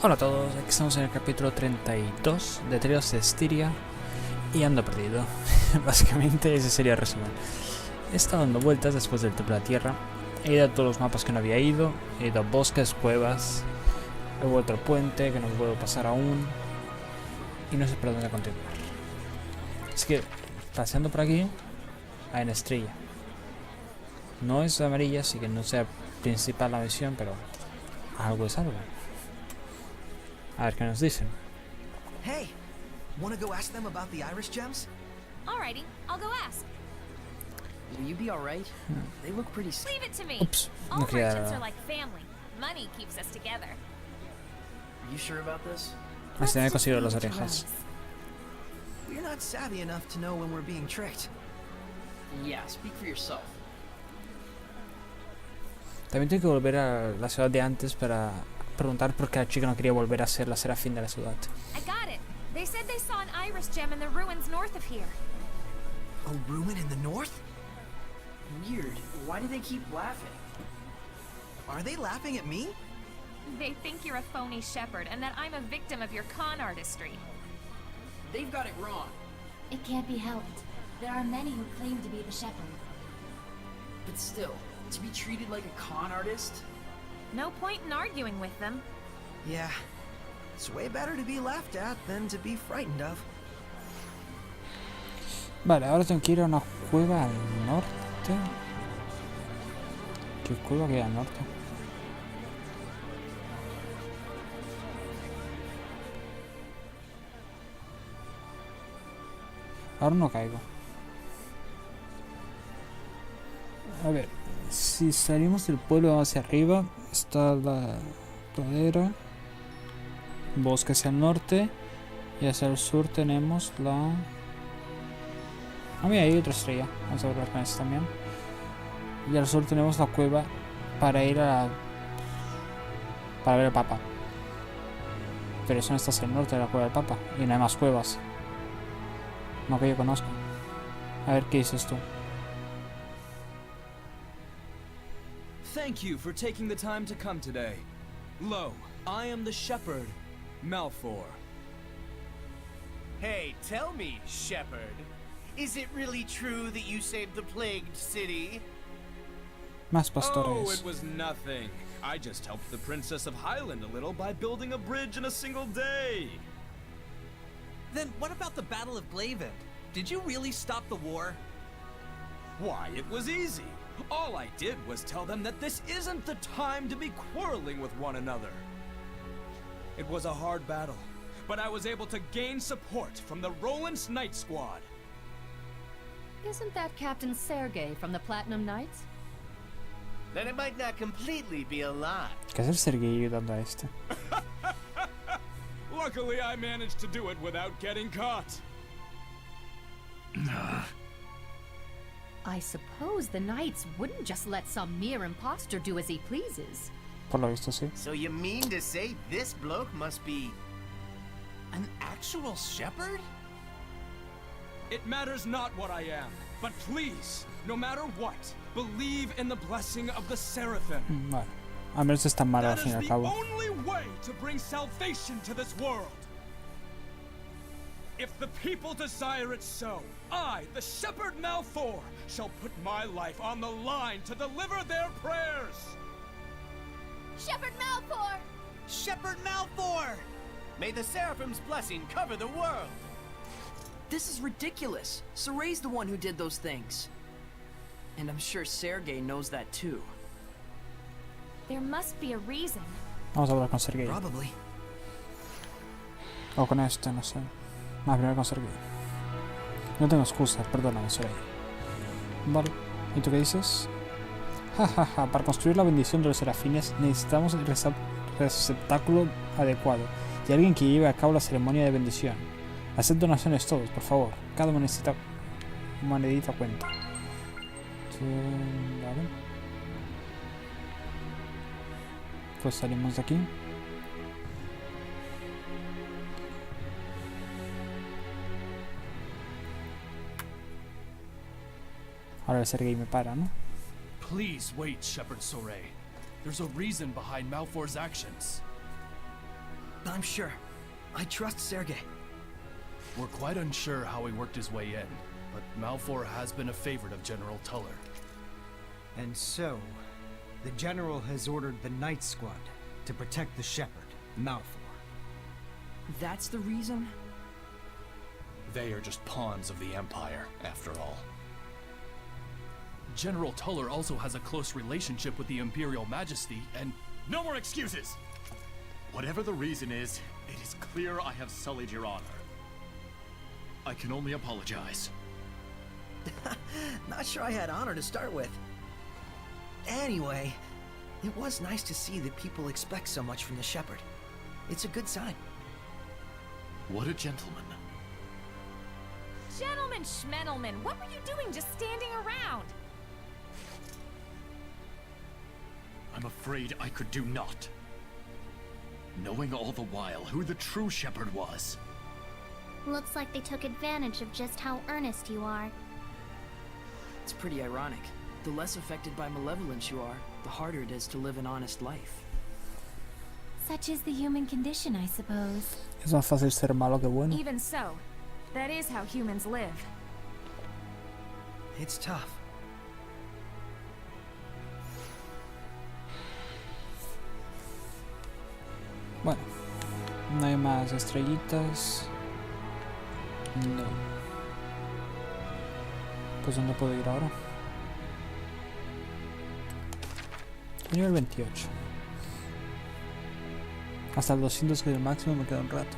Hola a todos, aquí estamos en el capítulo 32 de Zestiria y ando perdido. Básicamente ese sería el resumen. He estado dando vueltas después del templo de la tierra, he ido a todos los mapas que no había ido, he ido a bosques, cuevas, he vuelto al puente que no puedo pasar aún y no sé por dónde continuar. Así que, paseando por aquí, hay una estrella. No es amarilla, así que no sea principal la misión, pero algo es algo. A ver qué nos dicen. Hey, wanna go ask them about the iris gems? Alrighty, I'll go ask. Will you be alright? They look pretty Leave it to me. Ups, All no quería... merchants are like family. Money keeps us together. Are you sure about this? Se me han cosido las orejas. We're not savvy enough to know when we're being tricked. Yeah, speak for yourself. También tengo que volver a la ciudad de antes para preguntar por qué la chica no quería volver a ser la serafín de la ciudad. I got it. They said they saw an iris gem in the ruins north of here. A ruin in the north? Weird. Why do they keep laughing? Are they laughing at me? They think you're a phony shepherd and that I'm a victim of your con artistry. They've got it wrong. It can't be helped. There are many who claim to be the shepherd. But still, to be treated like a con artist? No point in arguing with them. Yeah. It's way better to be laughed at than to be frightened of. Vale, ahora tengo que ir a una cueva al norte. ¿Qué cueva queda al norte? Ahora no caigo. A ver, si salimos del pueblo hacia arriba, está la pradera, bosque hacia el norte, y hacia el sur tenemos la... Ah, mira, hay otra estrella, vamos a ver con esta también. Y al sur tenemos la cueva para ir a... para ver al Papa. Pero eso no está hacia el norte de la cueva del Papa, y no hay más cuevas. No que yo conozco. A ver, ¿qué dices tú? Thank you for taking the time to come today. Lo, I am the shepherd, Malfour. Hey, tell me, shepherd, is it really true that you saved the plagued city? Más Oh, pastores. it was nothing. I just helped the Princess of Highland a little by building a bridge in a single day. Then what about the Battle of Glavin? Did you really stop the war? Why, it was easy. All I did was tell them that this isn't the time to be quarreling with one another. It was a hard battle, but I was able to gain support from the Roland's Knight Squad. Isn't that Captain Sergei from the Platinum Knights? Then it might not completely be a lie. ¿Qué es el Sergei ayudando a este? Luckily, I managed to do it without getting caught. I suppose the Knights wouldn't just let some mere imposter do as he pleases. Por lo visto sí. So you mean to say this bloke must be An actual shepherd? It matters not what I am, but please, no matter what, believe in the blessing of the Seraphim. Vale. A menos es tan malo al That fin y is al the cabo. only way to bring salvation to this world. If the people desire it so, I, the Shepherd Malfour, shall put my life on the line to deliver their prayers. Shepherd Malfour! Shepherd Malfour! may the Seraphim's blessing cover the world? This is ridiculous. Soray's the one who did those things. And I'm sure Sergei knows that too. There must be a reason. Vamos a hablar con Sergei. Probably. O con este, no sé. Más primero con Sergei. No tengo excusas, perdóname, Sergei. Vale. ¿Y tú qué dices? Jajaja, para construir la bendición de los serafines necesitamos el receptáculo adecuado y alguien que lleve a cabo la ceremonia de bendición. Haced donaciones todos, por favor. Cada monedita cuenta. Sí, vale. Pues salimos de aquí. Ahora el Sergei me para, ¿no? Please wait, Shepherd Soray. There's a reason behind Malfour's actions. I'm sure. I trust Sergei. We're quite unsure how he worked his way in, but Malfour has been a favorite of General Tuller. And so, the General has ordered the Night Squad to protect the Shepherd, Malfour. That's the reason? They are just pawns of the Empire, after all. General Tuller also has a close relationship with the Imperial Majesty, and... No more excuses! Whatever the reason is, it is clear I have sullied your honor. I can only apologize. Not sure I had honor to start with. Anyway, it was nice to see that people expect so much from the Shepherd. It's a good sign. What a gentleman. Gentlemen schmentelman, what were you doing just standing around? I'm afraid I could do naught. Knowing all the while who the true Shepherd was. Looks like they took advantage of just how earnest you are. It's pretty ironic. The less affected by malevolence you are, the harder it is to live an honest life. Such is the human condition, I suppose. Es más fácil ser malo que bueno. Even so, that is how humans live. It's tough. Bueno, no hay más estrellitas. No. Pues ¿dónde puedo ir ahora? Nivel 28. Hasta el 200 que es el máximo, me queda un rato.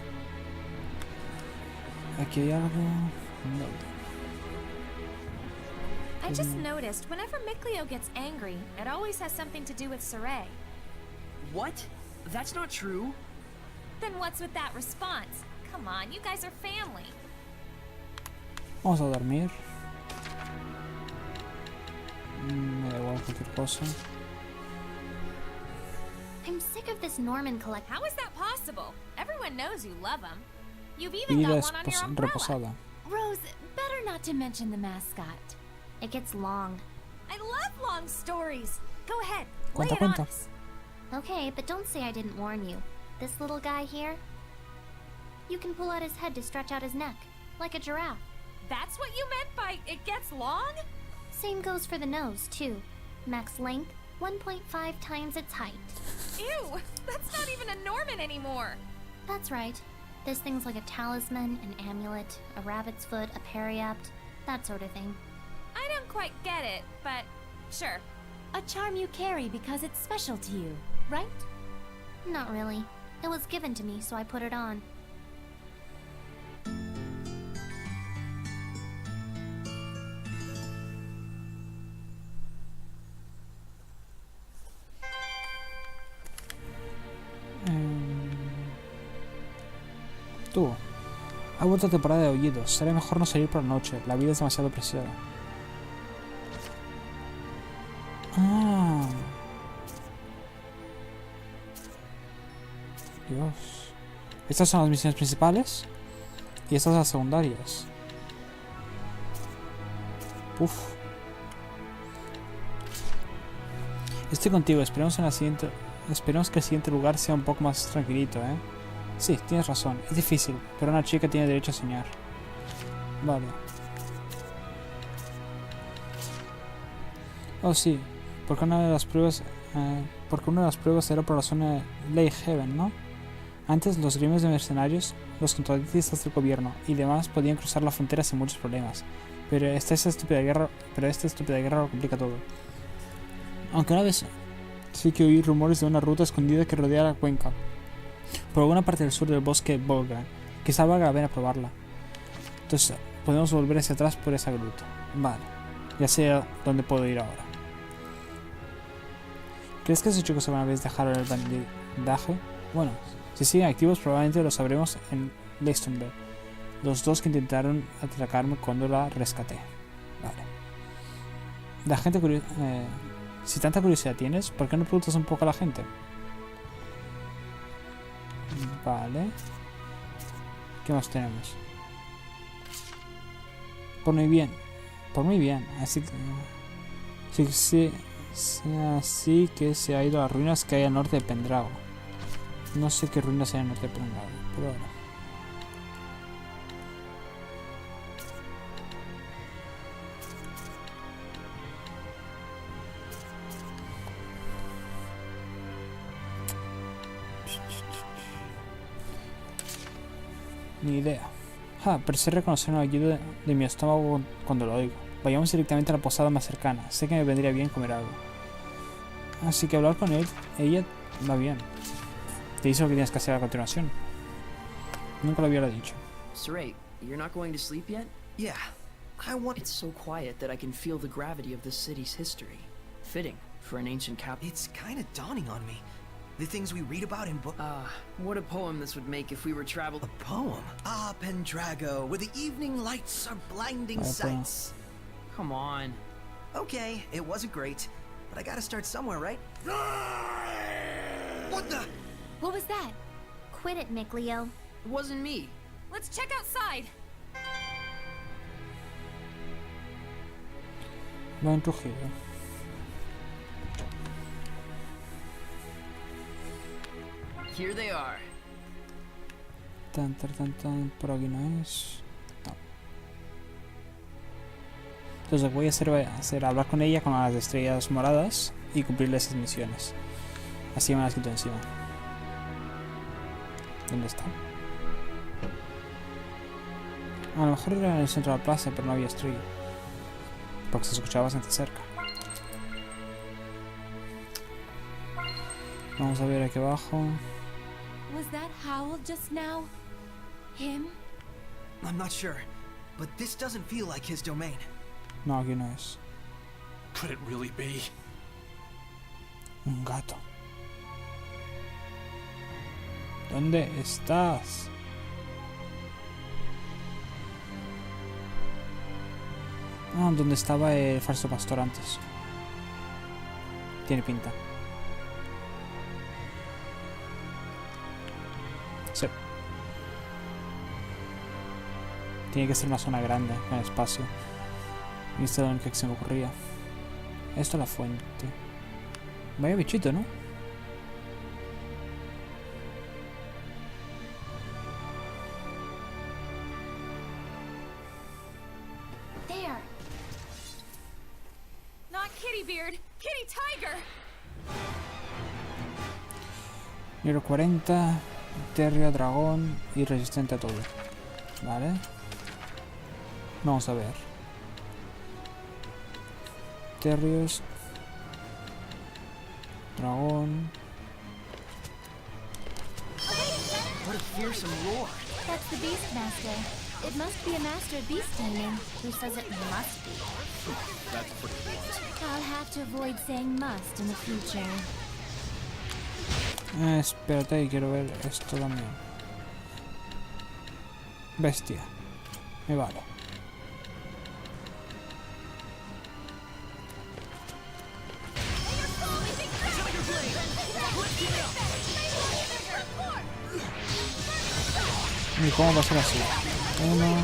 Aquí hay algo. No. I just noticed whenever Mikleo gets angry, it always has something to do with Saray. What? That's not true. Then what's with that response? Come on, you guys are family. Vamos a dormir. Me da igual cualquier cosa. I'm sick of this Norman collect. How is that possible? Everyone knows you love him. You've even Vida got one on your umbrella. reposada. Rose, better not to mention the mascot. It gets long. I love long stories. Go ahead, Cuenta, lay it on cuenta. us. Okay, but don't say I didn't warn you. This little guy here, you can pull out his head to stretch out his neck, like a giraffe. That's what you meant by it gets long? Same goes for the nose, too. Max length, 1.5 times its height. Ew, that's not even a Norman anymore. That's right. There's things like a talisman, an amulet, a rabbit's foot, a periapt, that sort of thing. I don't quite get it, but sure. A charm you carry because it's special to you, right? Not really. It was given to me, so I put it on. Tú. Ha vuelto a temporada de aullidos. Será mejor no salir por la noche. La vida es demasiado preciada. Ah. Dios. Estas son las misiones principales. Y estas las secundarias. Uf. Estoy contigo. Esperemos que el siguiente lugar sea un poco más tranquilito, ¿eh? Sí, tienes razón. Es difícil, pero una chica tiene derecho a soñar. Vale. Oh, sí. Porque una de las pruebas era por la zona de Lake Haven, ¿no? Antes los gremios de mercenarios, los contratistas del gobierno y demás podían cruzar la frontera sin muchos problemas. Pero esta estúpida guerra lo complica todo. Aunque una vez sí que oí rumores de una ruta escondida que rodea la cuenca por alguna parte del sur del bosque Volga. Quizá valga la pena probarla. Entonces podemos volver hacia atrás por esa gruta. Vale, ya sé a dónde puedo ir ahora. ¿Crees que esos chicos alguna vez dejaron el bandidaje? Bueno, si siguen activos probablemente lo sabremos en Leistonberg. Los dos que intentaron atracarme cuando la rescaté. Vale. La gente si tanta curiosidad tienes, ¿por qué no preguntas un poco a la gente? Vale. ¿Qué más tenemos? Por muy bien. Así que... Así que se ha ido a las ruinas que hay al norte de Pendrago. No sé qué ruinas hay en el norte prolongado, pero ahora. Ni idea. Pero sé reconocer una ayuda de mi estómago cuando lo oigo. Vayamos directamente a la posada más cercana. Sé que me vendría bien comer algo. Así que hablar con ella va bien. Te dice lo que tienes que hacer a continuación. Nunca lo hubiera dicho. Saray, you're not going to sleep yet? Yeah, I want... It's so quiet that I can feel the gravity of this city's history. Fitting for an ancient capital. It's kind of dawning on me. The things we read about in book... what a poem this would make if we were traveled... A poem? Ah, Pendrago, where the evening lights are blinding sights. Come on. Okay, it wasn't great, but I gotta start somewhere, right? What the? What was that? Quit it, Mickleo. It wasn't me. Let's check outside. Lo han rugido. Here they are. Tan, por aquí no es. No. Entonces lo que voy a hacer va a ser hablar con ella con las estrellas moradas y cumplirle esas misiones. Así me las quito encima. ¿Dónde está? A lo mejor era en el centro de la plaza, pero no había estrella. Porque se escuchaba bastante cerca. Vamos a ver aquí abajo. Was that Howl just now? Him? I'm not sure, but this doesn't feel like his domain. No, aquí no es. Could it really be? Un gato. ¿Dónde estás? Ah, donde estaba el falso pastor antes. Tiene pinta. Sí. Tiene que ser una zona grande, con espacio. Y esta es la única que se me ocurría. Esto es la fuente. Vaya bichito, ¿no? There. Not Kitty Beard, Kitty Tiger. Nivel 40, Terria, dragón y resistente a todo. Vale. Vamos a ver. Terrios. Dragón. What a fearsome roar. That's the Beastmaster. It must be a master of beast taming who says it must be. That's pretty blunt. I'll have to avoid saying must in the future. Espérate, quiero ver esto también. Bestia. Me vale. ¿Y cómo va a ser así? Uno.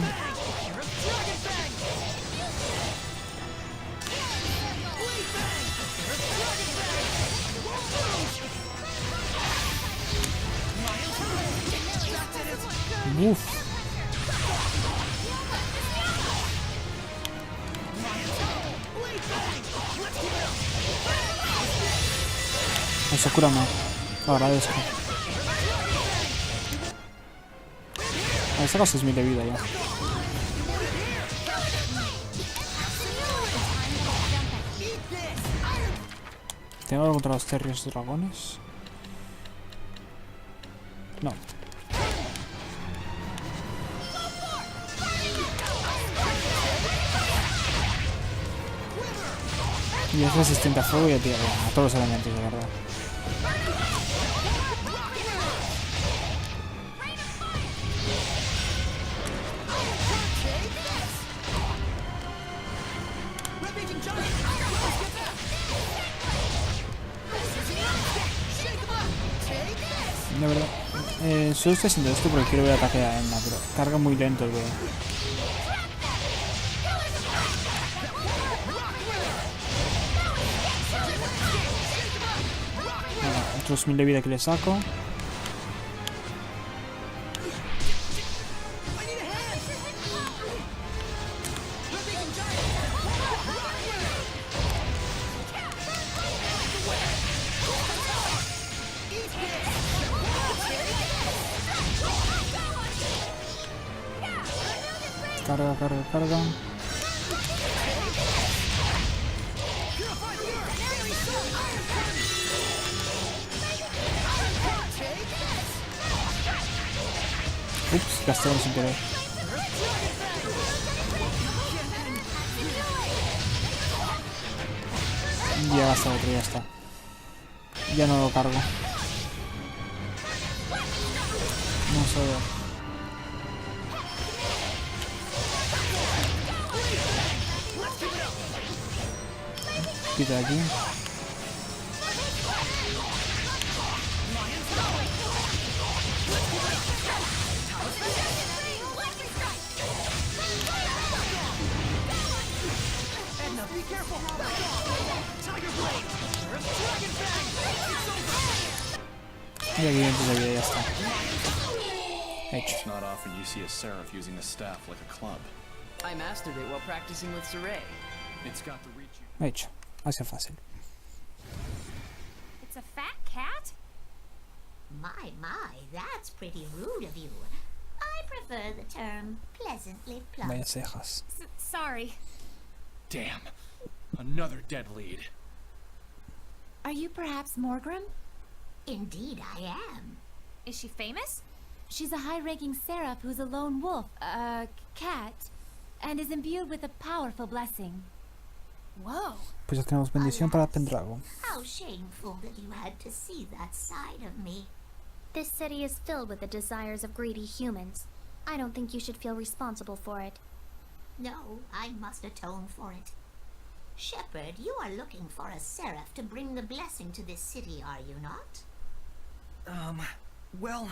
Uf. Eso cúrame. Lo agradezco. He sacado 6000 de vida ya. ¿Tengo algo contra los terrios dragones? No. Y es resistente a fuego y a tierra, a todos los elementos, de verdad. De verdad, solo estoy haciendo esto porque quiero ver el ataque a Emma, pero carga muy lento el video. Otros 1000 de vida que le saco. Carga, carga, carga. Ups, gasté uno sin querer. Ya gasta otro, ya está. Ya no lo cargo. Vamos a ver. Quita aquí. Y aquí entonces la vida ya está. Hecho. It's not often you see a seraph using a staff like a club. I mastered it while practicing with Saray. It's got to reach you. Hecho. Así fácil. It's a fat cat? My, that's pretty rude of you. I prefer the term pleasantly plump. Vaya cejas. Sorry. Damn. Another dead lead. Are you perhaps Morgrim? Indeed I am. Is she famous? She's a high-ranking seraph who's a lone wolf, cat, and is imbued with a powerful blessing. Whoa. Pues ya tenemos bendición para Pendrago. How shameful that you had to see that side of me. This city is filled with the desires of greedy humans. I don't think you should feel responsible for it. No, I must atone for it. Shepherd, you are looking for a seraph to bring the blessing to this city, are you not? Well,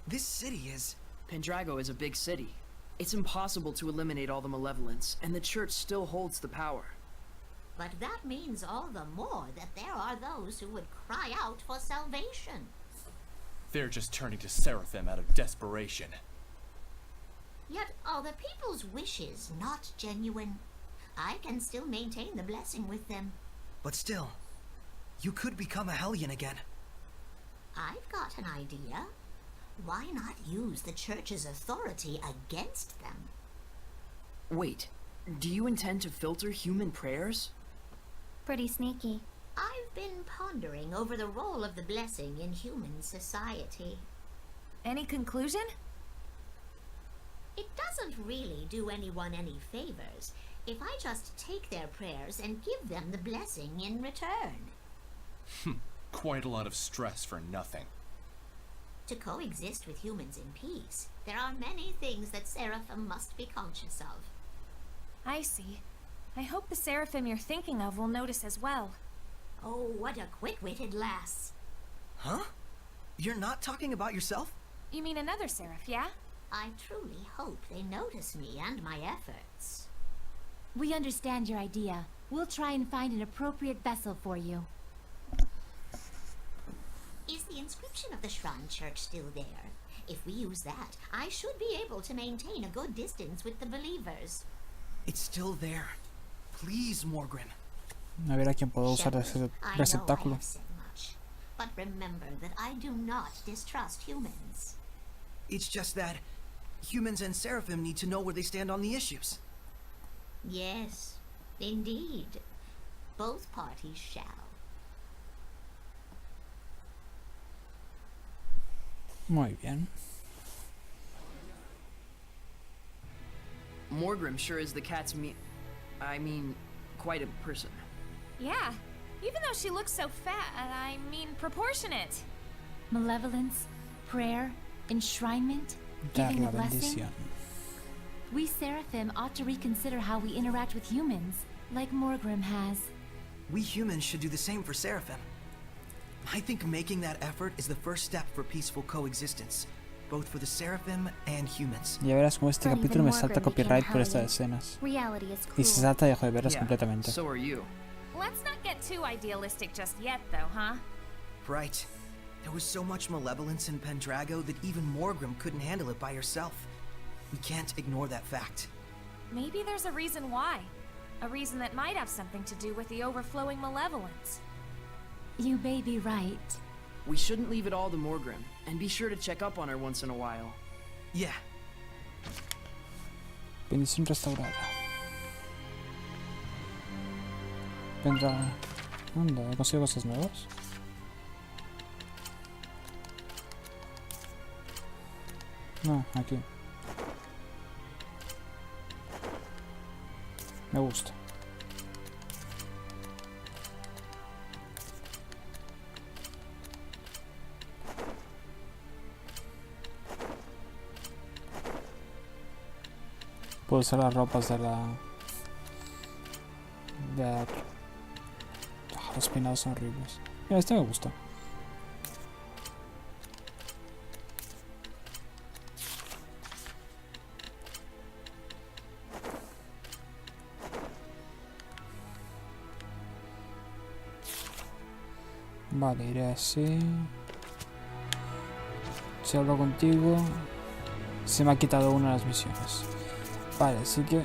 this city is... Pendrago is a big city. It's impossible to eliminate all the malevolence, and the church still holds the power. But that means all the more that there are those who would cry out for salvation. They're just turning to Seraphim out of desperation. Yet are the people's wishes not genuine? I can still maintain the blessing with them. But still, you could become a Hellion again. I've got an idea. Why not use the church's authority against them? Wait, do you intend to filter human prayers? Pretty sneaky. I've been pondering over the role of the blessing in human society. Any conclusion? It doesn't really do anyone any favors if I just take their prayers and give them the blessing in return. Quite a lot of stress for nothing. To coexist with humans in peace, there are many things that Seraphim must be conscious of. I see. I hope the Seraphim you're thinking of will notice as well. Oh, what a quick-witted lass. Huh? You're not talking about yourself? You mean another Seraph, yeah? I truly hope they notice me and my efforts. We understand your idea. We'll try and find an appropriate vessel for you. Is the inscription of the Shrine Church still there? If we use that, I should be able to maintain a good distance with the believers. It's still there. Please, Morgrim. A ver a quién puedo usar ese I know I receptáculo. have said much, but remember that I do not distrust humans. It's just that humans and Seraphim need to know where they stand on the issues. Yes, indeed. Both parties shall. Muy bien. Morgrim sure is the cat's quite a person. Yeah. Even though she looks so fat, proportionate. Malevolence, prayer, enshrinement, Dar giving la a blessing. bendición. We Seraphim ought to reconsider how we interact with humans, like Morgrim has. We humans should do the same for Seraphim. I think making that effort is the first step for peaceful coexistence, both for the Seraphim and humans. Ya verás cómo este But even capítulo me salta Morgrim copyright became por a estas Hellion. escenas. Reality is Y si se cruel. salta dejo de verlas Yeah, completamente. so are you. Let's not get too idealistic just yet, though, huh? Right. There was so much malevolence in Pendrago that even Morgrim couldn't handle it by herself. We can't ignore that fact. Maybe there's a reason why. A reason that might have something to do with the overflowing malevolence. You may be right. We shouldn't leave it all to Morgrim, and be sure to check up on her once in a while. Yeah. Bendición restaurada. Vendrá... Anda, he conseguido cosas nuevas. No, aquí. Me gusta. Puedo usar las ropas de la... Los peinados son horribles. Mira, este me gusta. Vale, iré así. Si hablo contigo... Se me ha quitado una de las misiones. Vale, así que...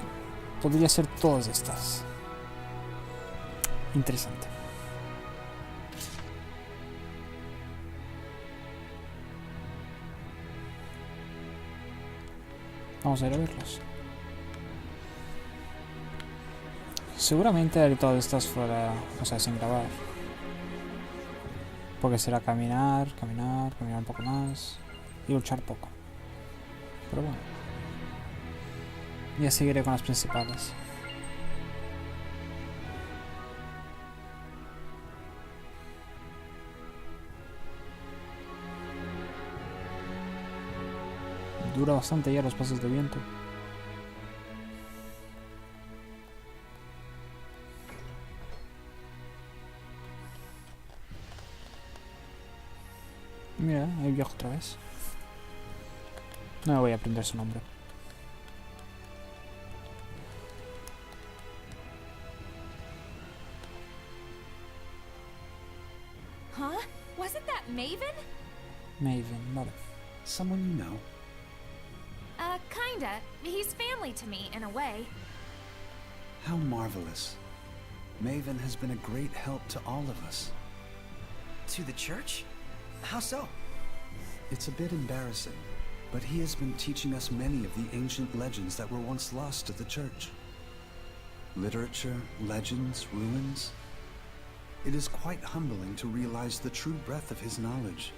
Podría ser todas estas. Interesante. Vamos a ir a verlos. Seguramente haré todas estas fuera, o sea, sin grabar. Porque será caminar un poco más y luchar poco. Pero bueno. Ya seguiré con las principales. Dura bastante ya los pasos de viento. Mira, ahí viajo otra vez. No me voy a aprender su nombre. Huh? Wasn't that Maven? Maven, vale. Someone you know? Kinda. He's family to me, in a way. How marvelous. Maven has been a great help to all of us. To the church? How so? It's a bit embarrassing, but he has been teaching us many of the ancient legends that were once lost to the church. Literature, legends, ruins. It is quite humbling to realize the true breadth of his knowledge.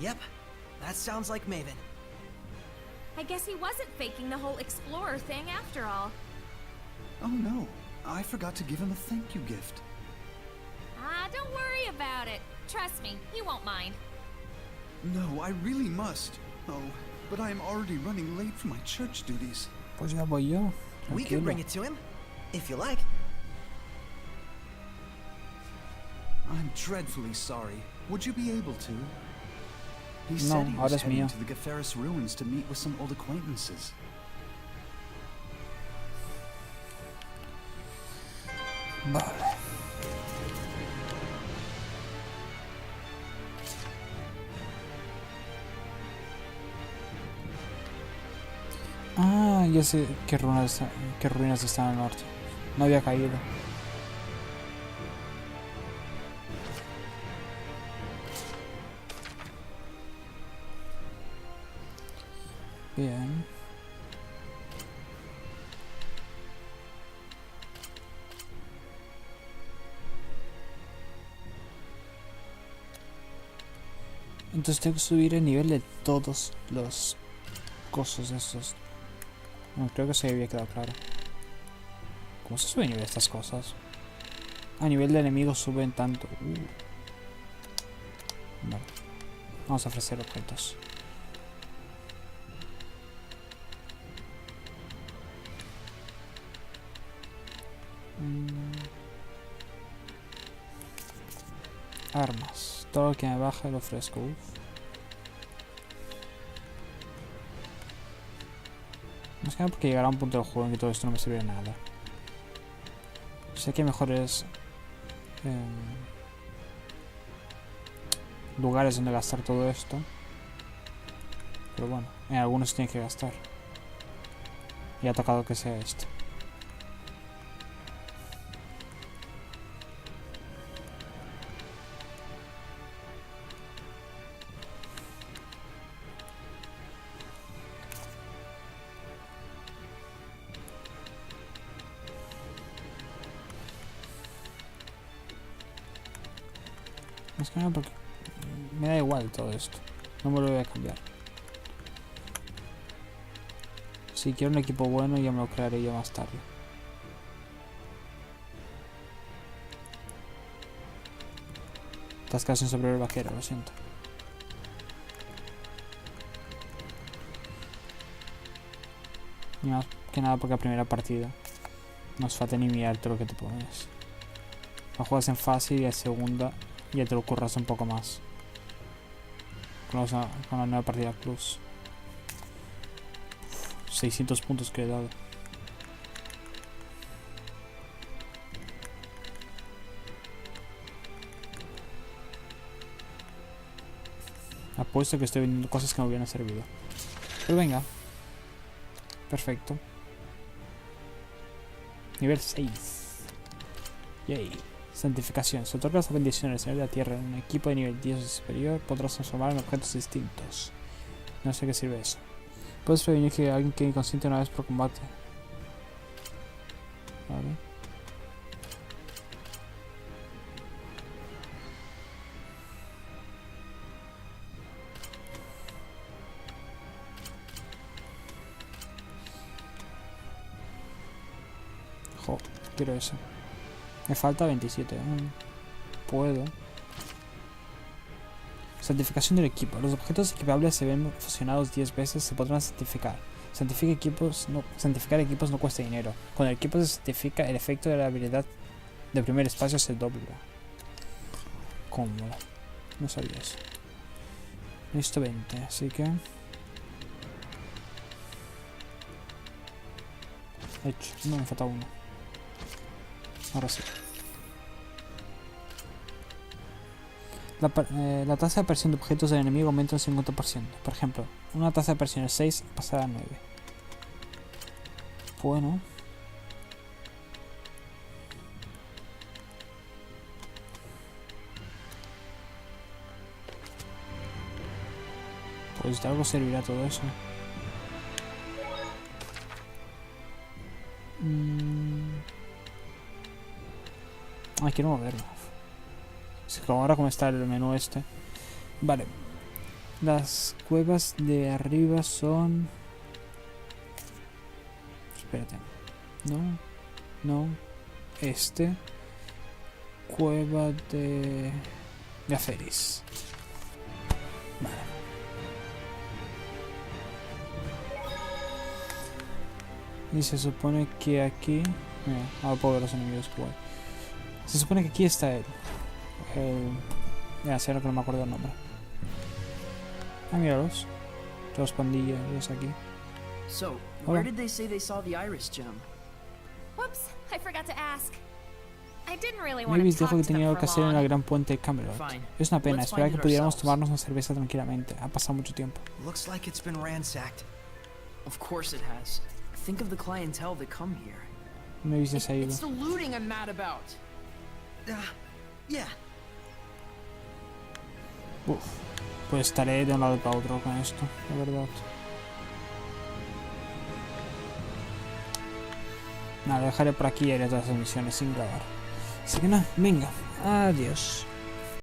Yep, that sounds like Maven. I guess he wasn't faking the whole explorer thing after all. Oh no, I forgot to give him a thank you gift. Don't worry about it. Trust me, he won't mind. No, I really must. Oh, but I am already running late for my church duties. Pues ya voy yo. We can bring it to him, if you like. I'm dreadfully sorry. Would you be able to? He No, said he was ahora es heading mío. to the Gaferis ruins to meet with some old acquaintances. Vale. Ah, ya sé qué ruinas están al norte. No había caído. Bien. Entonces tengo que subir el nivel de todos los cosas de estos. Bueno, creo que se había quedado claro. ¿Cómo se sube el nivel de estas cosas? A nivel de enemigos suben tanto. Vale. Vamos a ofrecer objetos. Armas. Todo lo que me baja lo ofrezco. Uf. Más que nada porque llegará un punto del juego en que todo esto no me sirve de nada. Sé que mejor es lugares donde gastar todo esto. Pero bueno, en algunos tiene que gastar. Y ha tocado que sea este. Más que nada porque me da igual todo esto. No me lo voy a cambiar. Si quiero un equipo bueno ya me lo crearé yo más tarde. Estás casi un sombrero vaquero, lo siento. Y más que nada porque la primera partida no os falta ni mirar todo lo que te pones. La juegas en fácil y la segunda ya te lo curras un poco más. Con la nueva partida plus. 600 puntos que he dado. Apuesto que estoy vendiendo cosas que me hubieran servido. Pero venga. Perfecto. Nivel 6. Yay. Santificación. Se otorga esa bendición al Señor de la Tierra. En un equipo de nivel 10 o superior podrás transformar en objetos distintos. No sé qué sirve eso. Puedes prevenir que alguien quede inconsciente una vez por combate. Vale. Jo, quiero eso. Me falta 27. Puedo. Santificación del equipo. Los objetos equipables se ven fusionados 10 veces, se podrán santificar. Santificar equipos no cuesta dinero. Cuando el equipo se santifica, el efecto de la habilidad de primer espacio se dobla. Cómodo. No sabía eso. Listo 20, así que... Hecho. No, me falta uno. Ahora sí. La tasa de aparición de objetos del enemigo aumenta un 50%. Por ejemplo, una tasa de aparición de 6 pasará a 9. Bueno. Pues de algo servirá todo eso. Ay, quiero moverlo. Es que ahora como está el menú este. Vale. Las cuevas de arriba son... Espérate. No. Este. Cueva de... Gaferis. Vale. Y se supone que aquí... Ahora puedo ver los enemigos igual. Se supone que aquí está él. Ya sé lo que no me acuerdo el nombre. Ah, míralos. Todos pandillas aquí. So, where did they say they saw the iris gem? Whoops, I forgot to ask. I didn't really want Mavis to dijo talk que to them tenía for algo que hacer en la long. gran puente de Camelot. Es una pena, esperaba que pudiéramos tomarnos una cerveza tranquilamente. Ha pasado mucho tiempo. Looks like it's been ransacked. Of course it has. Think of the clientele that come here. Mavis ya se ha ido. It's the looting I'm mad about. Yeah. Uf, pues estaré de un lado para otro con esto, la verdad. Nada, dejaré por aquí y haré todas las misiones sin grabar. Así que nada, venga, adiós.